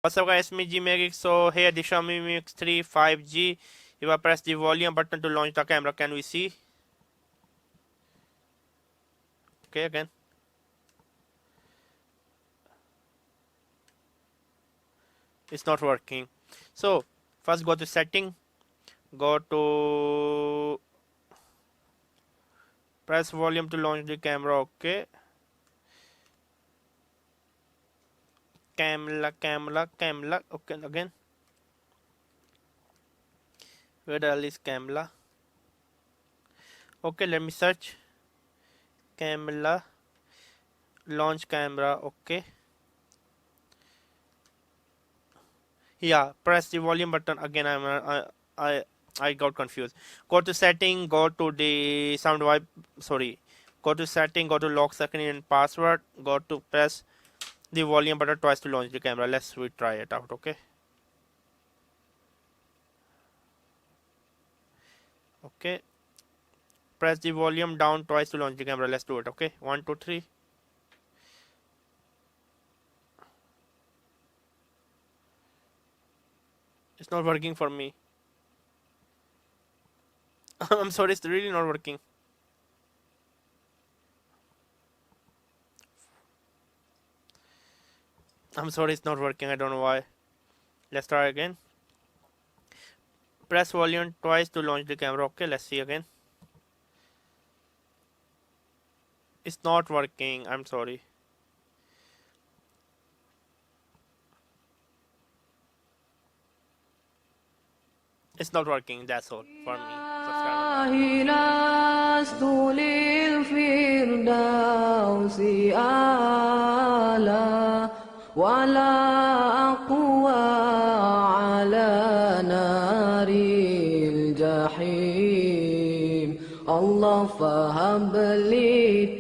What's up guys, me JimmyaGeek. So here the Xiaomi Mi Mix 3 5G. If I press the volume button to launch the camera, can we see? Okay, again. It's not working. So first go to setting, go to press volume to launch the camera. Okay. Camera. Okay, again. Where the hell is camera? Okay, let me search camera, launch camera. Okay, yeah, press the volume button again. I got confused. Go to setting, go to the sound vibe. Sorry, go to setting, go to lock screen and password. Go to press the volume button twice to launch the camera. Let's try it out. Okay. Okay. Press the volume down twice to launch the camera. Let's do it. Okay. 1, 2, 3. It's not working for me. I'm sorry, it's really not working. I'm sorry, it's not working. I don't know why. Let's try again. Press volume twice to launch the camera. Okay, let's see again. It's not working. I'm sorry. It's not working. That's all for me. ولا أقوى على نار الجحيم الله فهب لي